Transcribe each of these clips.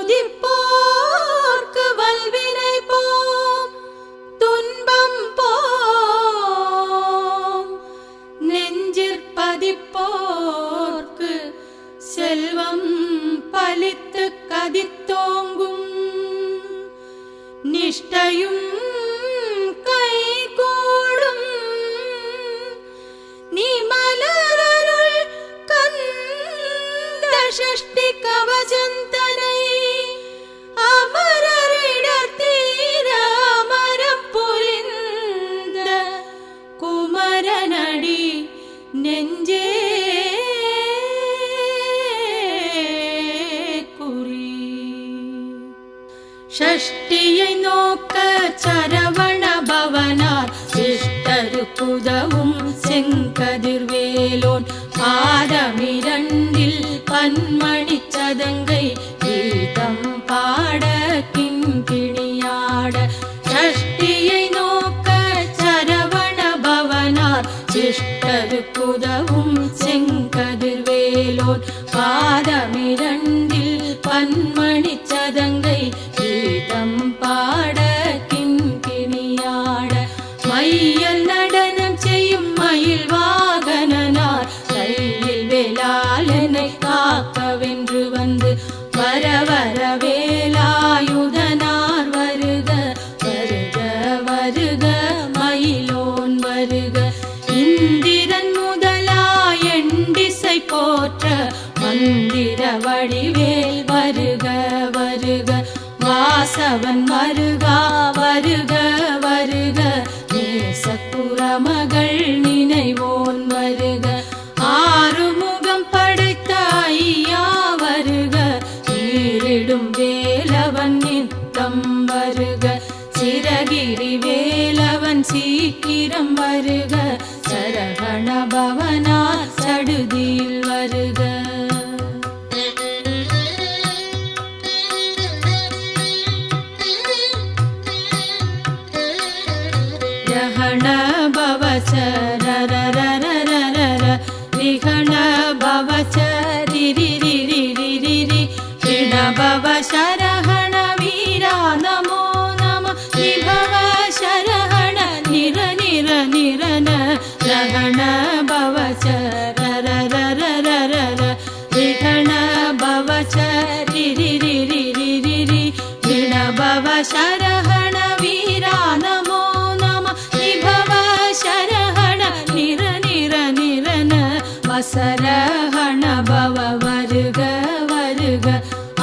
துதிப்போர்க்கு வல்வினை போம் துன்பம் போம் நெஞ்சிற்பதிப்போர்க்கு செல்வம் பலித்து கதித்தோங்கும் நிஷ்டையும் கைகூடும் நீ மலரருள் கந்த சஷ்டி கவசந்தனை அமரரிடர் தீர அமரம் புரிந்த குமரனடி நெஞ்சே ஷஷ்டியை நோக்க சரவண பவனார் சிஷ்டருக்குதவும் செங்கதிர்வேலோன் பாதமிரண்டில் பன்மணி சதங்கை கீதம் பாட கிண்கிணியாட ஷஷ்டியை நோக்க சரவண பவனார் சிஷ்டருக்குதவும் செங்கதிர்வேலோன் பாதமிரண்டில் பன்மணி சதங்கை கீதம் பாட கிண்கிணியாட மையல் நடனம் செய்யும் மயில் வாகனனார் கையில் வேளாளனை காக்கவென்று வந்து வர வர வேலாயுதனார் வருக வருக வருக மயிலோன் வருக இந்திரன் முதலாய் எண்டிசை போற்ற மந்திர வடிவேல் வருக வருக வாசவன் வருகா வருக வருக நேசக்குறமகள் நினைவோன் வருக ஆறுமுகம் படைத்த ஐயா வருக நீரிடும் வேலவன் நித்தம் வருக சிரகிரி வேலவன் சீக்கிரம் வருக சரவண பவனார் சடுதியில் வருக ரஹண பவசரரரரரர ரிஹண பவசரிரிரிரிரிரிரி ரிண பவசரஹண வீரா நமோ நம விபவ சரஹண நிர நிர நிரன ரஹண பவசரரரரரர ரிஹண பவசரிரிரிரிரிரிரி ரிண பவசரஹண வீரா நமோ வசரஹண பவ வருக வருக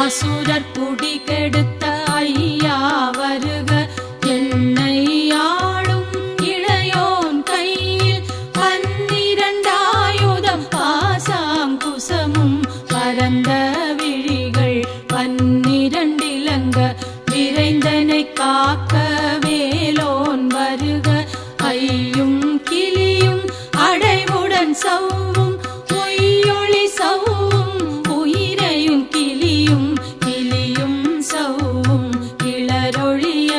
அசுரர் குடி கெடுத்த ஐயா வருக என்னை ஆளும் இளையோன் கையில் 12 ஆயுதம் பாசாங்குசமும் பரந்த விழிகள் 12 இலங்க விரைந்தனை காக்க வேலோன் வருக ஐயும் கிளியும் அடைவுடன் சௌவும் பொய்யொளி சௌவும் உயிரையும் கிளியும் கிளியும் சௌவும் கிளரொழிய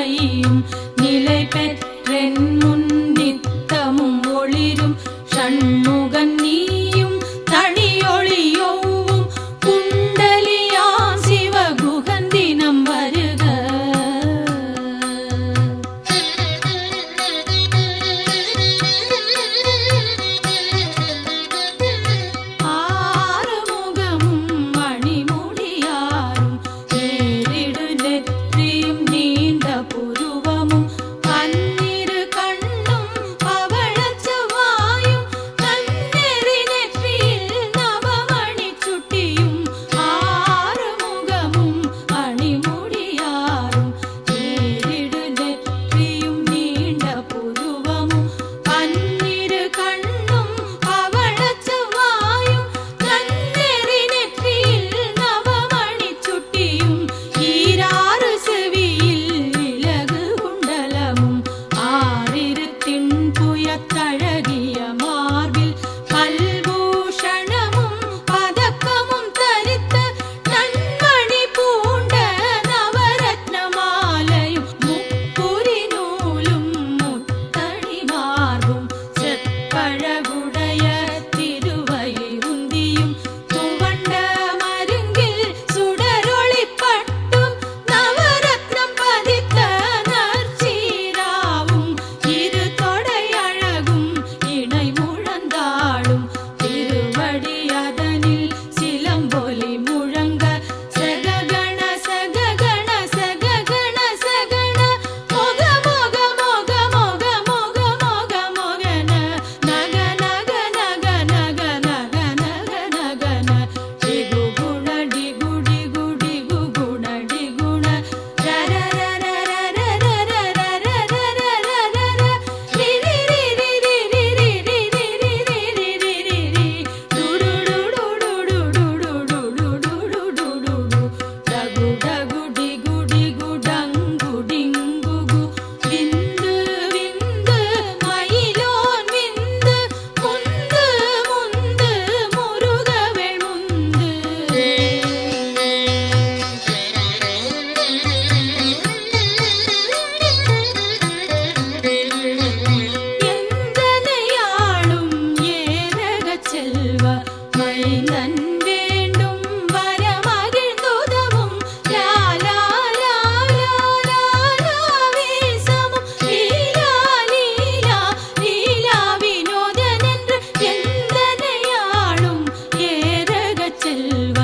மைந்தன் வேண்டும் வரமகிழ்ந்துதவும் லாலா லாலா லாலா வேசமும் லீலா லீலா லீலா வினோதன் என்று எந்தனையாளும் ஏரகச் செல்வ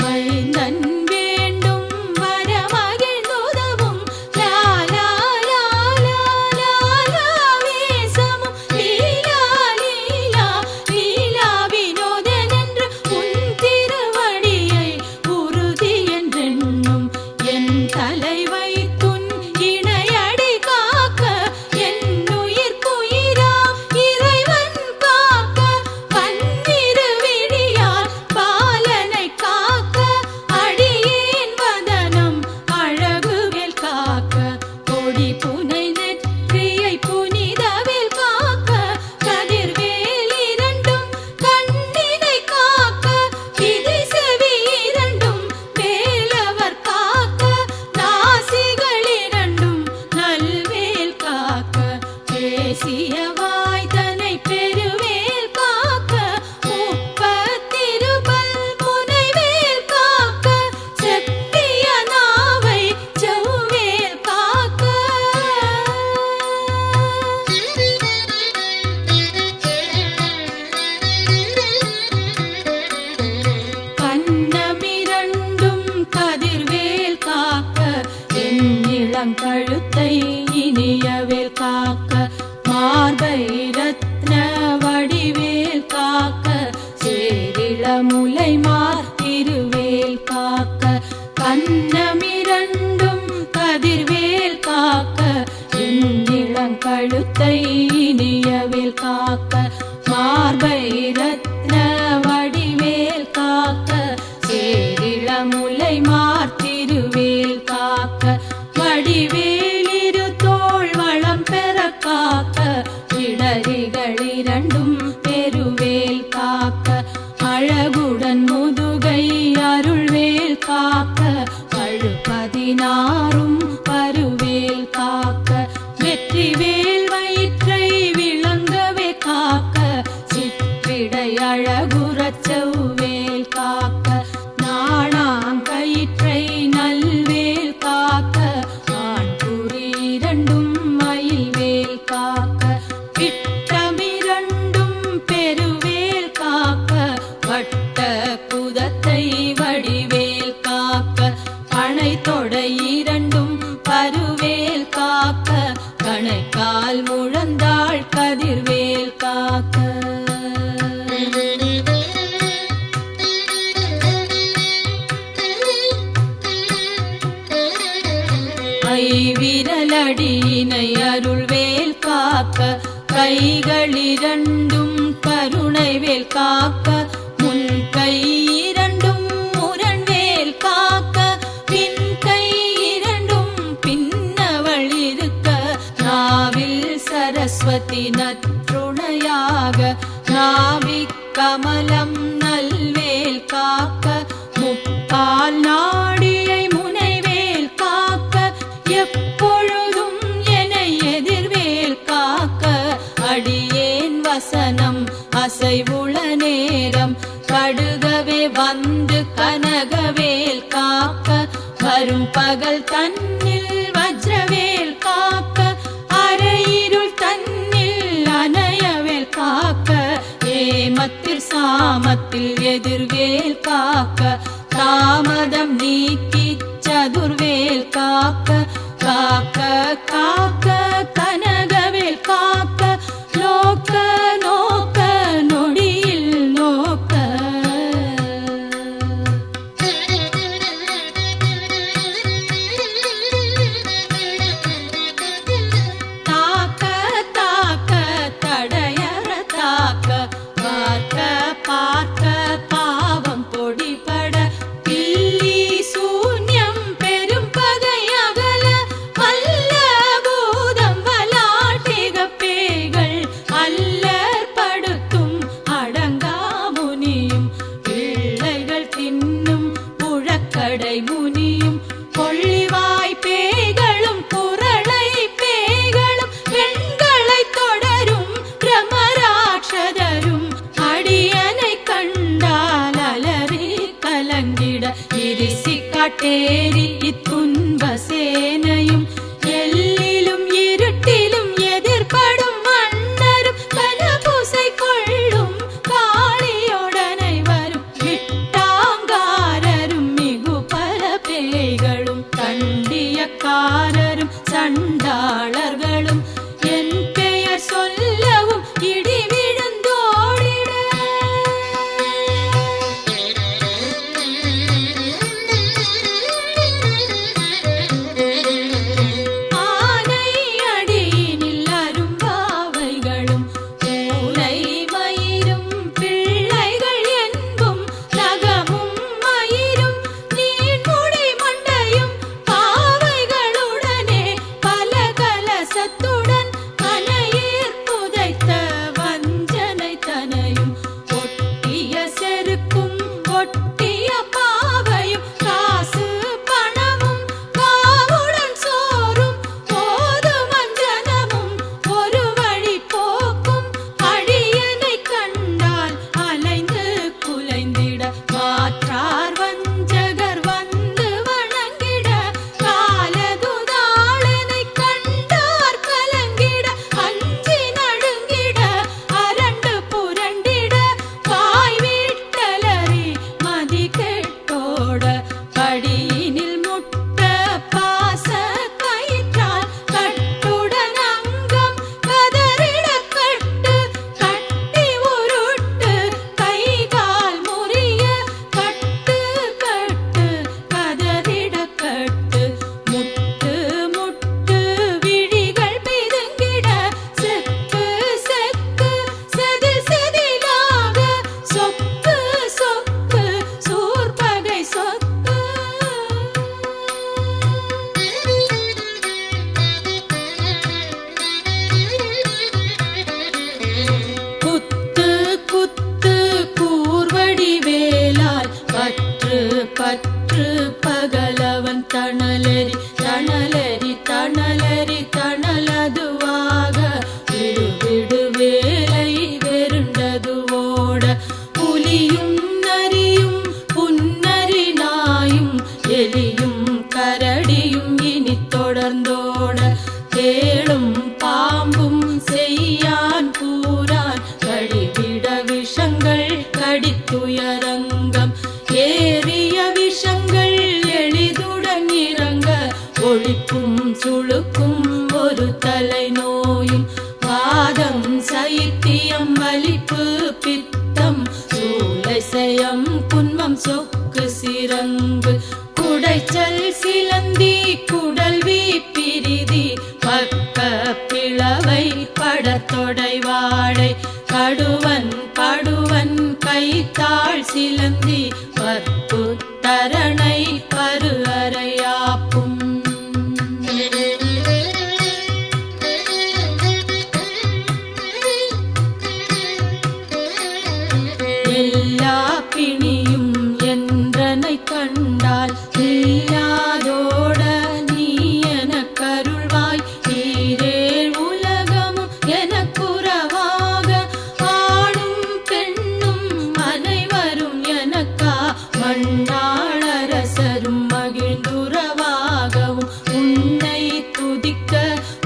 மைந்தன் வேண்டும் வரமகிழ்ந்துதவும் லாலா லாலா லாலா வேசமும் லீலா லீலா லீலா வினோதன் என்று உன் திருவடியை உறுதி என்றென்னும் என் தலைவை துன் இணையடி காக்க என்னுயிர்க்குயிரா இறைவன் காக்க பன்னிருவிழியால் பாலனை காக்க அடியேன் வதனம் அழகுவேல் காக்க கொடி புனை நெற்றியை புனிதவேல் காக்க கதிர்வேல் இரண்டும் கண்ணினை காக்க விதி செவி இரண்டும் வேலவர் காக்க நாசிகள் இரண்டும் நல்வேல் காக்க பேசிய வாய்தனை பெருவேல் காக்க முப்பத்திருபல் முனைவேல் காக்க செப்பிய நாவை செவ்வேல் காக்க கண்ணமிரண்டும் கதிர்வேல் காக்க என் இளங்கழுத்தை இனியவேல் காக்க மார்பை ரத்ன வடிவேல் காக்க சேரிளமுலை மார்த்திருவேல் காக்க கண்ணமிரண்டும் கதிர்வேல் காக்க என் இளங்கழுத்தை இனியவேல் காக்க மார்பை ரத்ன வடிவேல் காக்க சேரிளமுலை மார்த்திருவேல் காக்க வடிவேலிரு தோள் வளம் பெற காக்க இடரிகள் இரண்டும் பெருவேல் காக்க அழகுடன் முதுகை அருள்வேல் காக்க பழுபதினாரும் பருவேல் காக்க வெற்றிவேல் வயிற்றை விளங்கவே காக்க சிற்றிடை அழகுறச் செவ்வேல் காக்க நாணாங்கயிற்றை நல்வேல் காக்க ஆண்குறி இரண்டும் மயில்வேல் காக்க விட்டமிரண்டும் பெருவேல் காக்க வட்ட குதத்தை வடிவேல் காக்க பனை தொடை இரண்டும் பருவேல் காக்க கணைக்கால் முழந்தாள் கதிர்வேல் காக்க ஐவிரலடியினை அருள்வேல் காக்க கைகளிரண்டும் கருணைவேல் காக்க முன் கை இரண்டும் முரண்வேல் காக்க பின் கை இரண்டும் பின்னவள் இருக்க நாவில் சரஸ்வதி நற்றுணையாக நாவிக் கமலம் நல்வேல் காக்க முப்பால் நாடியை முனைவேல் காக்க எப்பொழுதும் என்னை எதிர்வேல் காக்க அடியேன் வசனம் அசைவுள நேரம் கடுகவே வந்து கனகவேல் காக்க வரும் பகல் தன்னில் வஜ்ரவேல் காக்க அரையிருள் தன்னில் அனையவேல் காக்க ஏமத்தில் சாமத்தில் எதிர்வேல் காக்க தாமதம் நீக்கி சதுர்வேல் காக்க காக்க காக்க கனகவேல் காக்க நோக்க நோக்க நொடியில் நோக்க தாக்க தாக்க தடையற தாக்க பார்க்க பார்க்க பாவம் பொடிபட பில்லி சூன்யம் பெரும் பகை அகல வல்ல பூதம் வலாட்டிக பேய்கள் அல்லற் படுத்தும் அடங்கா முனியும் பிள்ளைகள் தின்னும் புழக்கடை முனியும் கொள்ளிவாய் பேய்களும் குரளை பேய்களும் பெண்களை தொடரும் பிரமராட்சதரும் அடியனை கண்டால் காட்டேரி இத்துன்ப சேனையும் எல்லிலும் இருட்டிலும் எதிர்படும் மன்னரும் கனபூசை கொள்ளும் காளியோடனை வரும் விட்டாங்காரரும் மிகு பல பேய்களும் தண்டியக்காரரும் சண்டாளர்களும் என் பெயர் சொல்லவும் இடி விழுந்தோடிட ஆனை அடியினில் அரும்பாவைகளும் மூலை மயிரும் பிள்ளைகள் என்பும் நகமும் மயிரும் நீர்முடி மண்டையும் பாவைகளுடனே பல கலசத்துடன் கனையீர் புதைத்த வஞ்சனை தனையும் ஒட்டிய செருக்கும் ஒட்டிய பாவையும் காசு பணமும் காவுடன் சோறும் போது வஞ்சனமும் ஒரு வழி போக்கும் அடியனை கண்டால் அலைந்து குலைந்திட மாற்றார் வஞ்சகர் வந்து வணங்கிட காலதுதாளனை கண்டார் கலங்கிட அஞ்சி நடுங்கிட அரண்டு புரண்டிட வாய் வீட்டலறி மதி கெட்டோட படியினில் முட்ட பாச கயிற்றால் கட்டுடன் அங்கம் கதறிட கட்டு கட்டி உருட்டு கை கால் முறிய கட்டு கட்டு கதறிட கட்டு முட்டு முட்டு விழிகள் பிதுங்கிட செக்கு செக்கு செதில் செதிலாக சொக்கு சொக்கு சூர்பகை சொக்கு குத்து குத்து கூர்வடி வேலால் பற்று பற்று பகலவன் தணலெறி தணலெறி தணலெறி தணலதுவாக விடு விடு வேலை வெருண்டது ஓட புலியும் நரியும் புன்னரி நாயும் எலியும் கரடியும் இனி தொடர்ந்தோட தேளும் பாம்பும் செய்யான் கூறான் கடிவிட விஷங்கள் கடித்துயரங்கம் ஏறிய விஷங்கள் எளிதுடன் இறங்க ஒழிக்கும் சுளுக்கும் ஒரு தலை நோயும் வாதம் சைத்தியம் வலிப்பு பித்தம் சூளை செயம் குன்மம் சொக்கு சிரங்கு குடைச்சல் சிலந்தி குடல்வி பிரிதி பக்க பிளவை படத்தொடை வாழை கடுவன் படுவன் கைத்தாள் சிலந்தி பற்பு தரணை பரு அறையாப்பும் எல்லா பிணியும் என்றனை கண்டால் இல்லாதோட நீ எனக்கருள்வாய் ஈரேழ் உலகமும் எனக்குறவாக ஆணும் பெண்ணும் அனைவரும் எனக்கா மண்ணாளரசரும் மகிழ்ந்துறவாகவும் உன்னை துதிக்க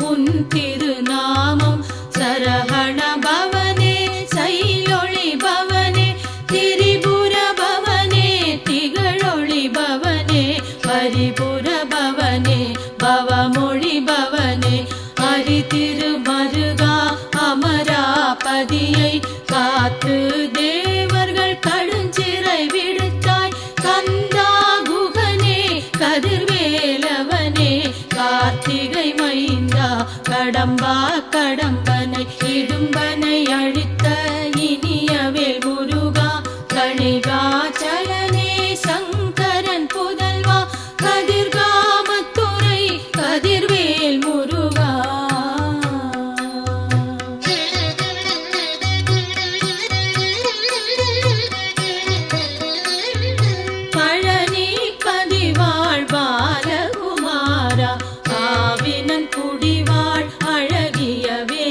உன் திருநாமம் சரஹண பவனே சைலொளி பவனே திரிபுர பவனே திகழொளி பவனே பரிபுர பவனே பவமொழி பவனே ஹரி திருமருகா அமராபதியை காத்து தேவர்கள் கடுஞ்சிறை விடுத்தாய் கந்தா குகனே கதிர்வேலவனே கார்த்திகை மைந்தா கடம்பா கடம்பனை இடும்பனை அழித்த இனியவேல் முருகா கணிகாச்சலனே சங்கரன் புதல்வா கதிர்காமத்துறை கதிர்வேல் முருகா பழனி பதிவாழ் பாலகுமாரா ஆவினன் குடிவாழ் அழகிய வே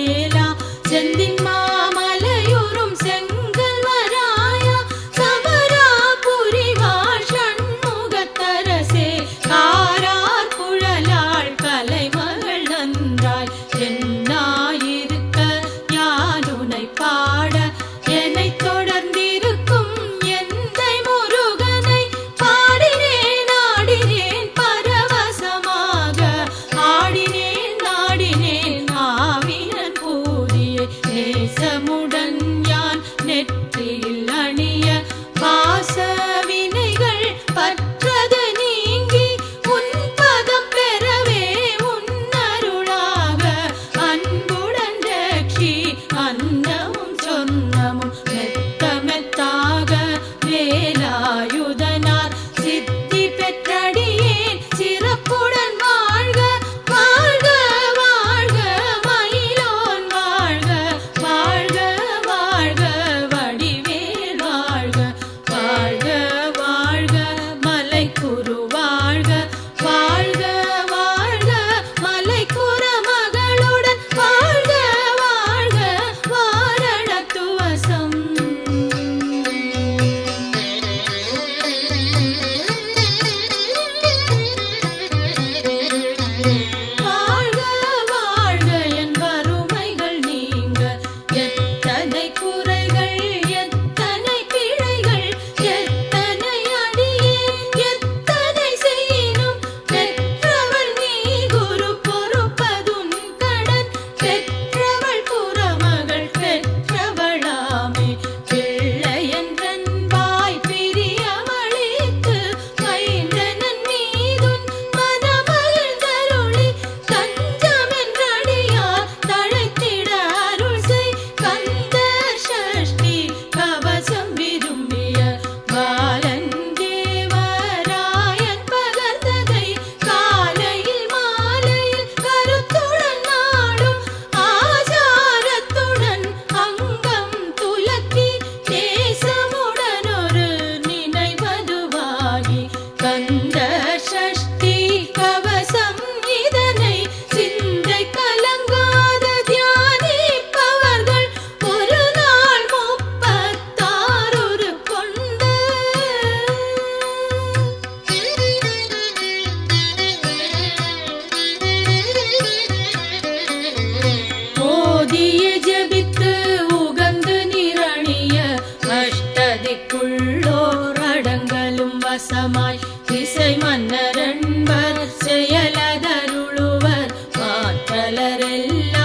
வசமாய் திசை மன்னரன்பர் செயலதருளுவர் மாற்றலரெல்லாம்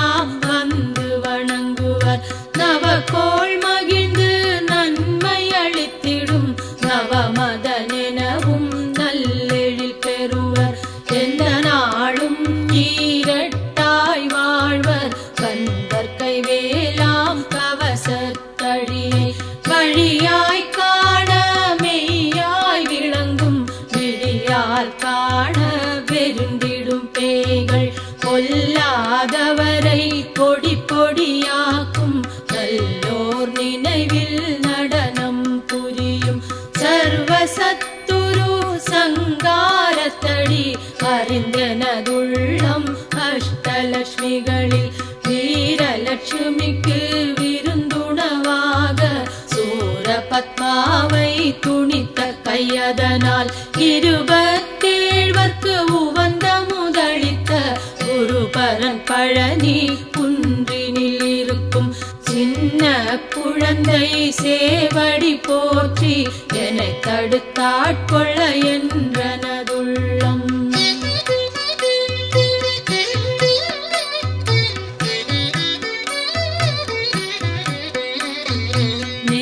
வந்து வணங்குவர் நவகோள் மகிழ்ந்து நன்மை அளித்திடும் நவமதனெனவும் நல்லெழில் பெறுவர் எந்த நாளும் ஈரட்டாய் வாழ்வர் கந்தர் கைவேலாம் கவசத்தழியை வழியாய் காண மெய்யாய் விளங்கும் விழியால் காண வெருந்திடும் பேய்கள் கொல்லாதவரை பொடி பொடியாக்கும் நல்லோர் நினைவில் நடனம் புரியும் சர்வசத்துரு சங்காரத்தடி அறிந்தனதுள்ளம் அஷ்டலட்சுமிகளில் வீரலட்சுமிக்கு விருந்துணவாக சூரபத்மாவை துணித்த கையதனால் 27 உவந்த முதளித்த குருபரன் பழனி குன்றினில் இருக்கும் சின்ன குழந்தை சேவடி போற்றி என்னை தடுத்தாட்கொள்ள என்றனதுள்ளம்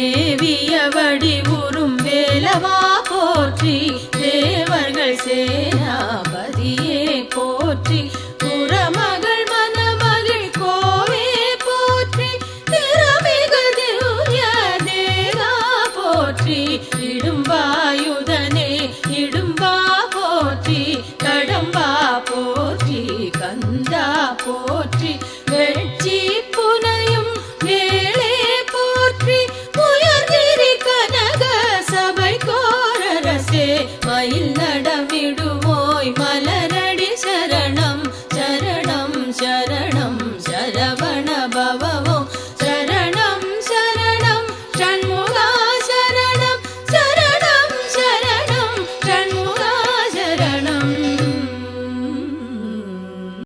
மேவியவடி உறும் வேலவா போற்றி தேவர்கள் சேனாபதியே போற்றி புறமகள் மணமகள் கோவே போற்றி திறமிகு திவ்ய தேவா போற்றி இடும்பாயுதனே இடும்பா போற்றி கடம்பா போற்றி கந்தா போற்றி வெட்சி புனையும் வேளே போற்றி உயர்கிரி கனக சபை கோரரசே மயில்